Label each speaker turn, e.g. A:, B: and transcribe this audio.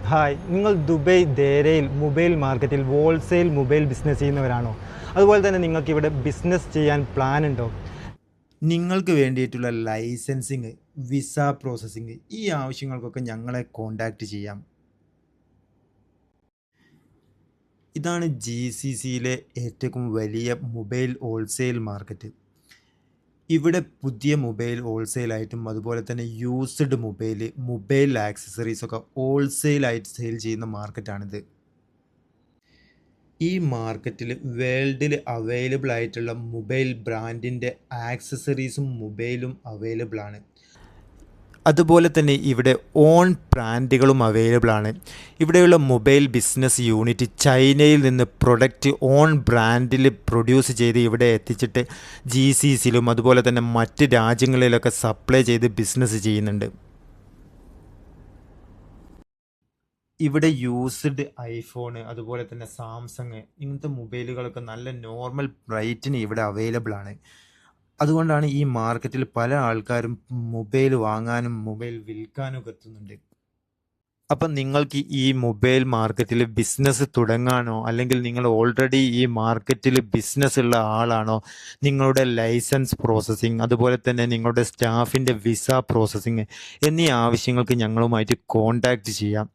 A: Hi, നിങ്ങൾ Dubai ദേരയിൽ mobile മാർക്കറ്റിൽ wholesale mobile business ചെയ്യുന്നവരാണോ? അതുപോലെ തന്നെ നിങ്ങൾക്ക് ഇവിടെ ബിസിനസ് ചെയ്യാൻ പ്ലാൻ ഉണ്ടോ? നിങ്ങൾക്ക് വേണ്ടിയിട്ടുള്ള ലൈസൻസിങ്, വിസ പ്രോസസ്സിങ് ഈ ആവശ്യങ്ങൾക്കൊക്കെ ഞങ്ങളെ കോൺടാക്റ്റ് ചെയ്യാം. ഇതാണ് GCCയിലെ ഏറ്റവും വലിയ മൊബൈൽ ഹോൾസെയിൽ മാർക്കറ്റ്. ഇവിടെ പുതിയ മൊബൈൽ ഹോൾസെയിലായിട്ടും അതുപോലെ തന്നെ യൂസ്ഡ് മൊബൈൽ ആക്സസറീസൊക്കെ ഹോൾസെയിലായിട്ട് സെയിൽ ചെയ്യുന്ന മാർക്കറ്റാണിത്. ഈ മാർക്കറ്റിൽ വേൾഡിൽ അവൈലബിൾ ആയിട്ടുള്ള മൊബൈൽ ബ്രാൻഡിൻ്റെ ആക്സസറീസും മൊബൈലും അവൈലബിൾ ആണ്. അതുപോലെ തന്നെ ഇവിടെ ഓൺ ബ്രാൻഡുകളും അവൈലബിൾ ആണ്. ഇവിടെയുള്ള മൊബൈൽ ബിസിനസ് യൂണിറ്റ് ചൈനയിൽ നിന്ന് പ്രൊഡക്റ്റ് ഓൺ ബ്രാൻഡിൽ പ്രൊഡ്യൂസ് ചെയ്ത് ഇവിടെ എത്തിച്ചിട്ട് GCCയിലും അതുപോലെ തന്നെ മറ്റ് രാജ്യങ്ങളിലൊക്കെ സപ്ലൈ ചെയ്ത് ബിസിനസ് ചെയ്യുന്നുണ്ട്. ഇവിടെ യൂസ്ഡ് ഐഫോൺ അതുപോലെ തന്നെ സാംസങ് ഇങ്ങനത്തെ മൊബൈലുകളൊക്കെ നല്ല നോർമൽ റേറ്റിന് ഇവിടെ അവൈലബിൾ ആണ്. അതുകൊണ്ടാണ് ഈ മാർക്കറ്റിൽ പല ആൾക്കാരും മൊബൈൽ വാങ്ങാനും മൊബൈൽ വിൽക്കാനും ഒക്കെ എത്തുന്നുണ്ട്. അപ്പം നിങ്ങൾക്ക് ഈ മൊബൈൽ മാർക്കറ്റിൽ ബിസിനസ് തുടങ്ങാനോ അല്ലെങ്കിൽ നിങ്ങൾ ഓൾറെഡി ഈ മാർക്കറ്റിൽ ബിസിനസ് ഉള്ള ആളാണോ, നിങ്ങളുടെ ലൈസൻസ് പ്രോസസ്സിങ് അതുപോലെ തന്നെ നിങ്ങളുടെ സ്റ്റാഫിൻ്റെ വിസ പ്രോസസ്സിങ് എന്നീ ആവശ്യങ്ങൾക്ക് ഞങ്ങളുമായിട്ട് കോൺടാക്റ്റ് ചെയ്യാം.